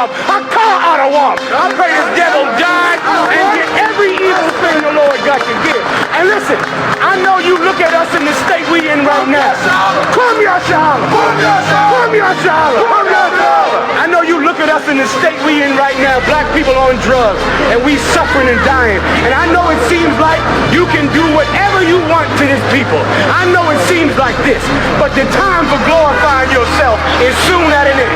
Shalom. I call out a walk. I pray this devil die and get every evil thing the Lord God can give. And listen, I know you look at us in the state we in right now. Come here, Shalom. Come here, Shalom. I know you look at us in the state we in right now. Black people on drugs, and we suffering and dying. And I know it seems like you can do whatever you want to this people. I know it seems like this, but the time for glorifying yourself is soon at an end.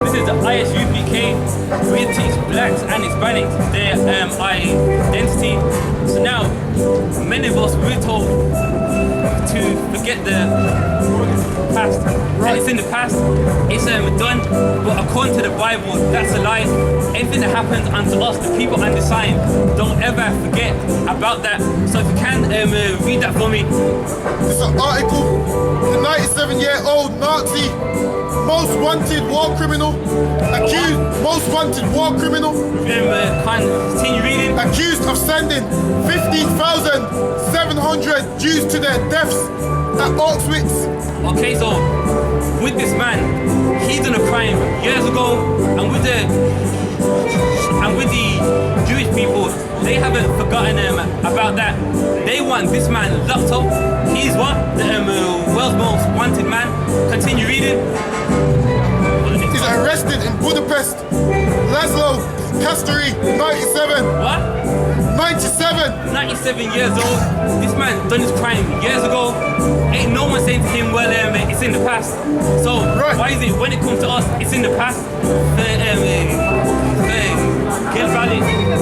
This is the I.S.U.P.K. We teach blacks and Hispanics their identity. So now, many of us, we're told to forget the past. Right. And it's in the past, it's done, but according to the Bible, that's a lie. Anything that happens unto us, the people on the sign, don't ever forget about that. So if you can, read that for me. It's an article. The 97-year-old Nazi, most wanted war criminal, accused, most wanted war criminal, Continue reading. accused of sending 15,700 Jews to their deaths at Auschwitz. Okay, so with this man, he done a crime years ago, and with the Jewish people, they haven't forgotten about that. They want this man locked up. He's what? The world's most wanted man. Continue reading. He's arrested in Budapest. Laszlo Kasturi, 97. What? 97. 97 years old. This man done his crime years ago. Ain't no one saying to him, well, it's in the past. So why is it when it comes to us, it's in the past?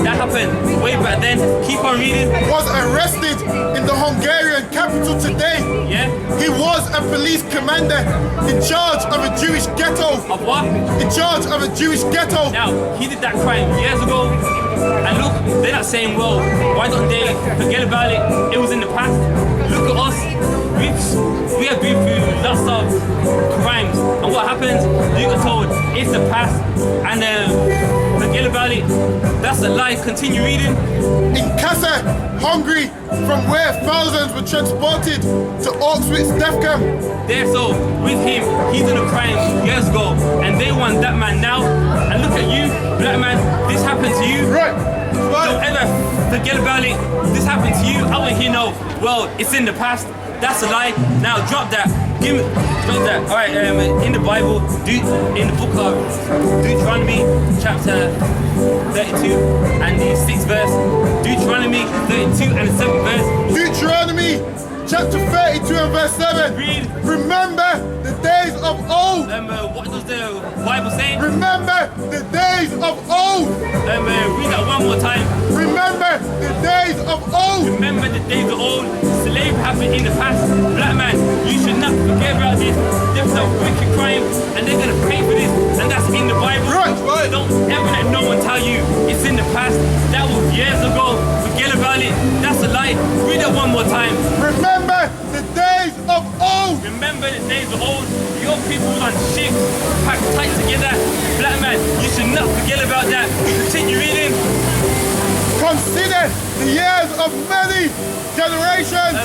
That happened way back then. Keep on reading. Was arrested in the Hungarian capital today. Yeah? He was a police commander in charge of a Jewish ghetto. Of what? In charge of a Jewish ghetto. Now, he did that crime years ago. And look, they're not saying, well, why don't they forget about it? It was in the past. Look at us. We have been through lots of crimes. And what happens? You get told it's the past. And forget about it. That's a lie. Continue reading. In Kassa, Hungary, from where thousands were transported to Auschwitz death camp. There, so with him, he did a crime years ago, and they want that man now. And look at you, black man, this happened to you. Right. Don't ever forget about it. This happened to you. I want you to know, well, it's in the past. That's a lie. Now drop that. Give me, drop that. All right, in the Bible, in the book of Deuteronomy, chapter 32 and the 6th verse. Deuteronomy 32 and the 7th verse. Deuteronomy chapter 32 and verse 7. Read. Remember the days of old. What does the Bible say? Remember the days of old. Read that one more time. Remember the days of old. Remember the days of old. Slavery happened in the past. Black man, you should not forget about this. This is a wicked crime, and they're gonna pay for this, and that's in the Bible. Right. Don't ever let no one tell you it's in the past. That was years ago. Forget about it. That's a lie. Read it one more time. Remember the days of old. Remember the days of old. Your people on ships, packed tight together. Black man, you should not forget about that. Continue reading. Consider the years of many generations.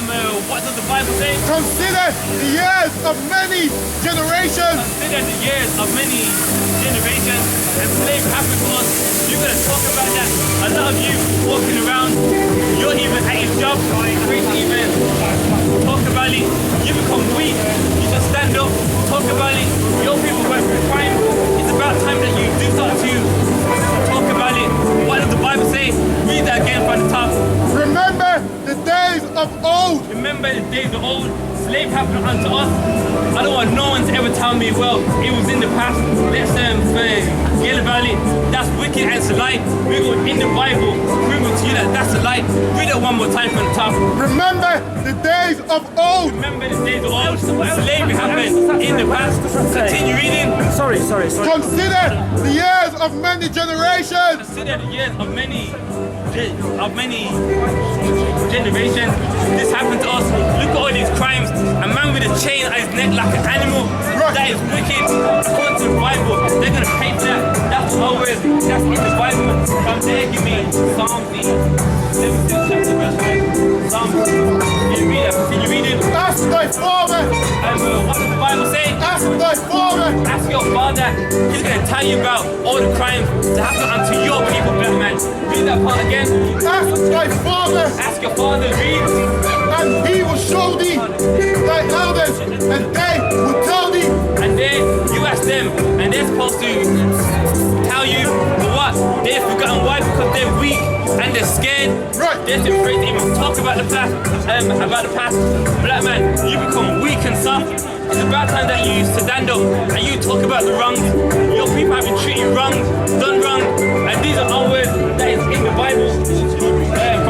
What does the Bible say? Consider the years of many generations. Consider the years of many generations, and slavery happened to us. You're going to talk about that. A lot of you walking around, you're even at your job, even talk about it. You become weak. You just stand up, talk about it. Your people went through crime. It's about time that you do start to talk about it. What does the Bible say? Read that again from the top. Remember the days of old. Remember the days of old. Slavery happened unto us. I don't want no one to ever tell me, well, it was in the past. Let's forget about it. That's wicked and it's a lie. We go in the Bible, prove it to you that that's a lie. Read it one more time from the top. Remember the days of old. Remember the days of old. Slavery happened in the past. Continue reading. Sorry. Consider the years of many generations. Consider the years of many generations. This happened to us chain on his neck like an animal. Right. That is wicked. According to the Bible, they're gonna pay for that. That's always, that's in the Bible. From there, give me Psalms, the 17th chapter, verse 5. Psalms. Can you read that? Can you read it? Ask thy father. What does the Bible say? Ask thy father. Ask your father. He's gonna tell you about all the crimes that happen unto your people, black man. Read that part again. Ask thy father. Ask your father, read. And he will show thee thy elders, and they will tell thee. And then you ask them, and they're supposed to tell you, but what? They've forgotten why? Because they're weak and they're scared. Right. They're too afraid to even talk about the past. Black man, you become weak and soft. It's about time that you stand up and you talk about the wrongs. Your people have been treated wrong, done wrong, and these are all words that is in the Bible.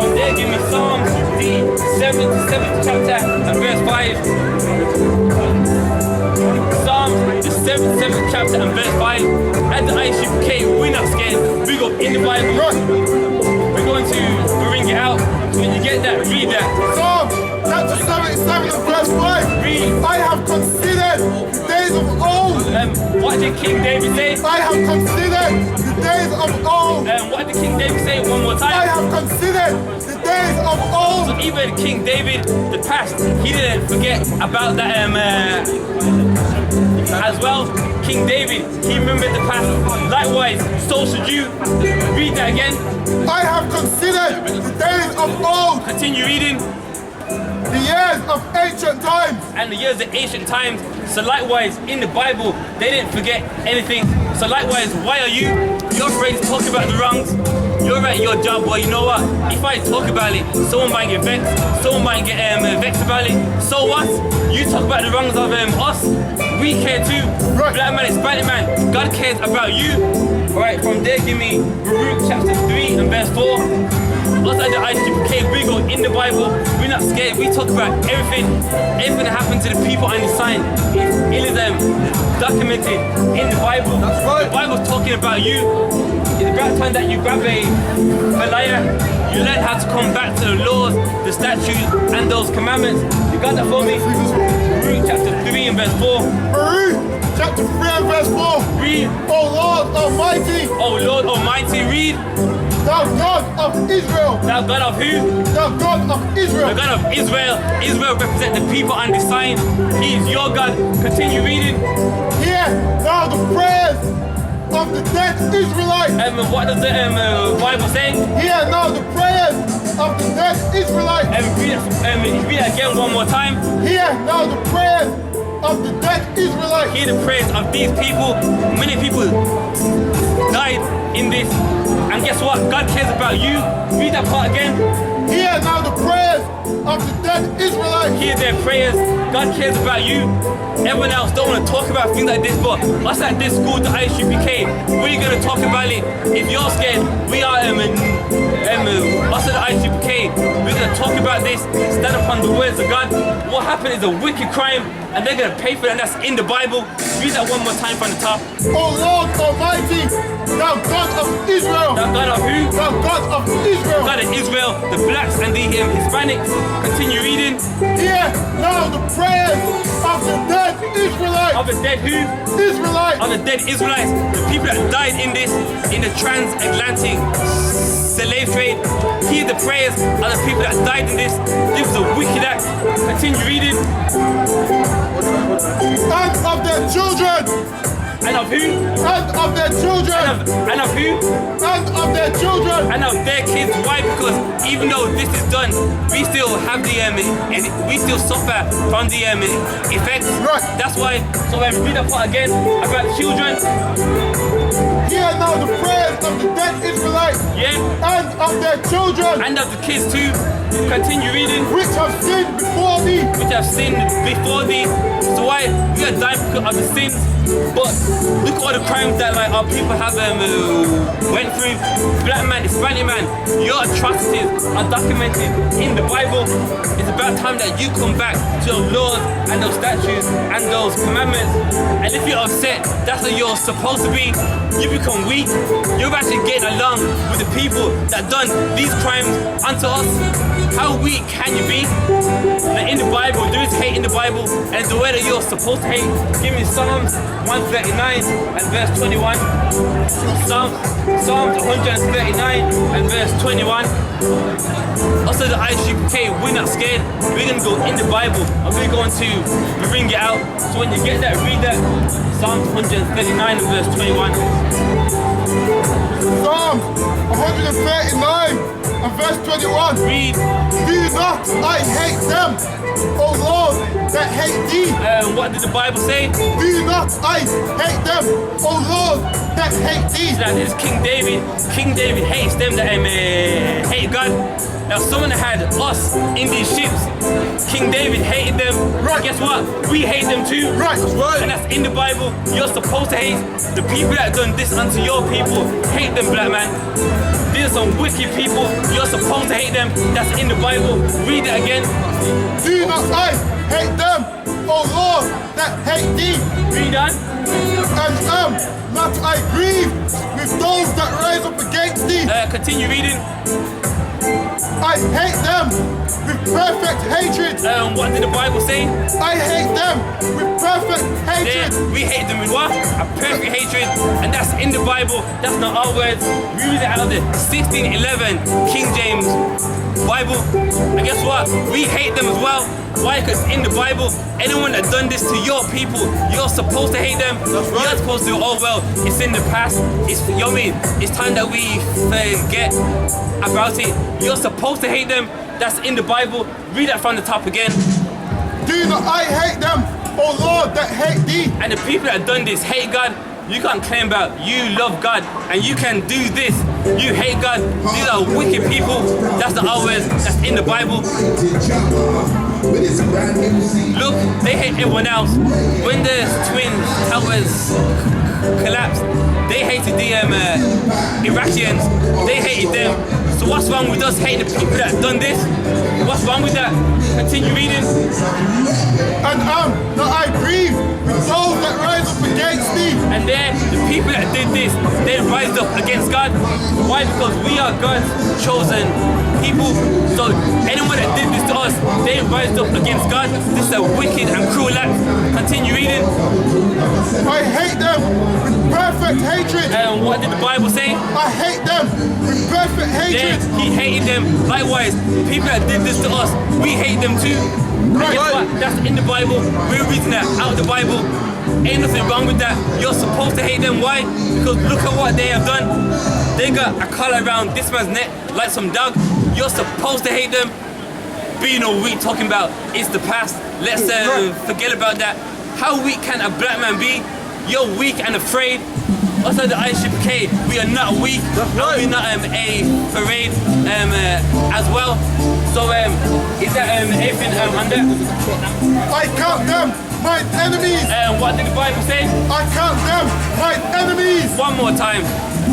From there, give me Psalms, the 7th chapter and verse 5. Psalms, the 7th chapter and verse 5. At the I.S.U.P.K, we're not scared. We go in the Bible. We're going to bring it out. When you get that, read that. Psalms chapter 77 and verse 5. Read. I have considered the days of old. What did King David say? I have considered the days of old. What did King David say? One more time. I have considered the days of old. So even King David, the past, he didn't forget about that as well. King David, he remembered the past. Likewise, so should you. Read that again. I have considered the days of old, Continue reading. the years of ancient times. And the years of ancient times. So likewise, in the Bible, they didn't forget anything. So likewise, why are you? You're afraid to talk about the wrongs. You're at your job, well, you know what? If I talk about it, someone might get vexed. Someone might get vexed about it. So what? You talk about the wrongs of us. We care too. Right. Black man, Hispanic man. God cares about you. Alright, from there, give me Baruch chapter 3 and verse 4. Outside the I.S.U.P.K, we go in the Bible. We're not scared. We talk about everything that happened to the people on the sign. It is documented in the Bible. That's right. The Bible's talking about you. It's about time that you grab a liar. You learn how to come back to the laws, the statutes, and those commandments. You got that for me? Baruch chapter 3 and verse 4. Baruch chapter 3 and verse 4. Read. O Lord Almighty, Oh Lord Almighty, read. thou God of Israel, Thou God of who? thou God of The Israel. God of Israel. Israel represents the people on the sign. He is your God. Continue reading. Hear thou the prayers of the dead Israelite. What does the Bible say? Hear now the prayers of the dead Israelite. Read it again one more time. Hear now the prayers of the dead Israelite. Hear the prayers of these people. Many people died in this. And guess what? God cares about you. Read that part again. Hear now the prayers of the dead Israelite. Hear their prayers. God cares about you. Everyone else don't want to talk about things like this, but us at this school, the I.S.U.P.K, we're going to talk about it. If you're scared, we are us at the I.S.U.P.K, we're going to talk about this, stand upon the words of God. What happened is a wicked crime, and they're going to pay for it, and that's in the Bible. Read that one more time from the top. O Lord Almighty, thou God of Israel. Thou God of who? Thou God of Israel. God of Israel, the blacks and the Hispanics. Continue reading. Hear now the prayers of the dead Israelite. Of the dead who? Israelite. Of the dead Israelites, the people that died in this, in the transatlantic slave trade. Hear the prayers of the people that died in this. This was a wicked act. Continue reading. And of their children. And of who? And of their children. And of who? And of their children. And of their kids. Why? Because even though this is done, we still have the we still suffer from the effects. Right. That's why. So read that part again about the children. Hear now the prayers of the dead Israelites. Yeah. And of their children. And of the kids too. Continue reading. Which have sinned before thee. Which have sinned before thee. So why we are dying because of the sins? But look at all the crimes that like our people have went through. Black man, Hispanic man, your atrocities are documented in the Bible. It's about time that you come back to those laws and those statutes and those commandments. And if you're upset, that's what you're supposed to be. You become weak. You're actually getting along with the people that done these crimes unto us. How weak can you be? Like in the Bible, there is hate in in the Bible and the way that you're supposed to hate. Give me Psalms 139 and verse 21. Psalms 139 and verse 21. Also the I.S.U.P.K, we're not scared. We're going to go in the Bible and we're going to bring it out. So when you get that, read that. Psalms 139 and verse 21. Psalms 139 and verse 21. Read. Do not I hate them, O Lord, that hate thee. What did the Bible say? Do not I hate them, O Lord, that hate thee. That is King David. King David hates them that hate God. Now someone had us in these ships. King David hated them. Right. Guess what? We hate them too. Right, that's right. And that's in the Bible. You're supposed to hate the people that have done this unto your people. Hate them, black man. These are some wicked people. You're supposed to hate them. That's in the Bible. Read it again. Do not I hate them, O Lord, that hate thee. Read on. And not I grieve with those that rise up against thee. Continue reading. I hate them with perfect hatred. What did the Bible say? I hate them with perfect hatred. There, we hate them with what? A perfect hatred. And that's in the Bible. That's not our words. We read it out of the 1611 King James Bible. And guess what? We hate them as well. Why? Because in the Bible, anyone that done this to your people, you're supposed to hate them. That's right. You're supposed to, oh well, it's in the past. It's, you know what I mean? It's time that we forget about it. You're supposed to hate them. That's in the Bible. Read that from the top again. Do not I hate them, O Lord, that hate thee. And the people that done this hate God. You can't claim about you love God and you can do this. You hate God. These are wicked people. That's the hours. That's in the Bible. Look, they hate everyone else. When the Twin Towers collapsed, they hated the Iraqis. They hated them. So what's wrong with us hating the people that done this? What's wrong with that? Continue reading. And that I grieve with those that rise up against thee. And there, the people that did this, they rised up against God. Why? Because we are God's chosen people. So anyone that did this to us, they rised up against God. This is a wicked and cruel act. Continue reading. I hate them with perfect hatred. And what did the Bible say? I hate them with perfect hatred. There, he hated them. Likewise, people that did this to us, we hate them too. And guess what? That's in the Bible. We're reading that out of the Bible. Ain't nothing wrong with that. You're supposed to hate them. Why? Because look at what they have done. They got a collar around this man's neck like some dog. You're supposed to hate them. Being all weak talking about it's the past. Let's forget about that. How weak can a black man be? You're weak and afraid. Also the I.S.U.P.K, we are not weak. We're not a parade as well. So is that everything on that? I count them my enemies. What did the Bible say? I count them my enemies. One more time.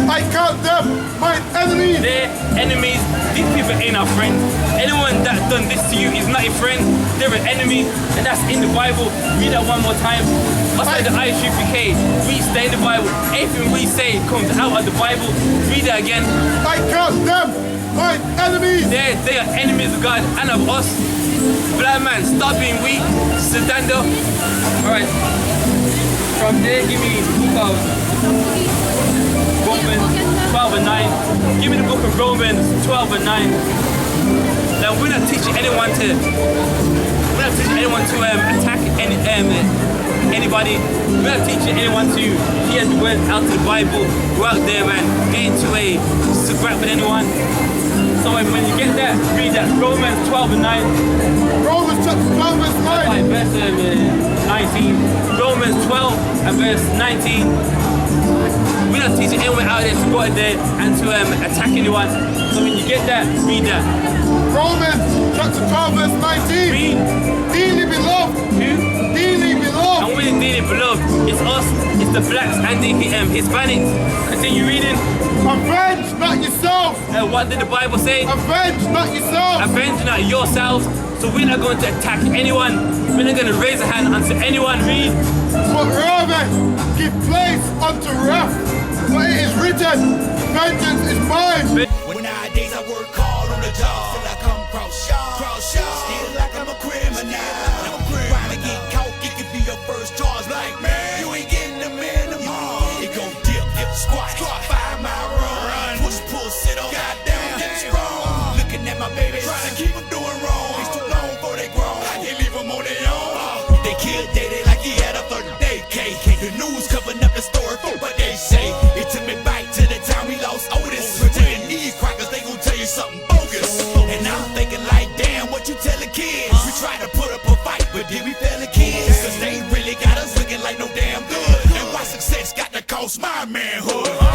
I count them my enemies. They're enemies. These people ain't our friends. Anyone that done this to you is not your friend. They're an enemy, and that's in the Bible. Read that one more time. Also the I.S.U.P.K, we stay in the Bible. Everything we say comes out of the Bible. Read that again. I count them my enemies. They are enemies of God and of us. Black man, stop being weak. Stand up. Alright. From there, give me the book of Romans 12 and 9. Give me the book of Romans 12 and 9. Now we're not teaching anyone to attack anybody. We're not teaching anyone to hear the words out of the Bible, go out there and get into a scrap with anyone. So when you get that, read that Romans 12 and 9. Romans chapter 12 verse 9. Right, verse 19. Romans 12 and verse 19. We're not teaching anyone out there to go out there and to attack anyone. So when you get that, read that. Romans chapter 12 verse 19. Read. Dearly beloved. Who? Dearly beloved. And we're dearly beloved. It's us, it's the blacks and the Hispanics. Continue reading. Avenge not yourselves. What did the Bible say? Avenge not yourselves. Avenge not yourselves. So we're not going to attack anyone. We're not going to raise a hand unto anyone. Read. But rather give place unto wrath. For it is written, vengeance is mine. When nowadays I work hard on the job, till I come cross y'all, still like I'm a criminal. me back to the time we lost Otis. Pretending these crackers, they gon' tell you something bogus. And I'm thinking like, damn, what you telling kids? We tried to put up a fight, but did we fail the kids? Cause they really got us looking like no damn good. And why success got to cost my manhood?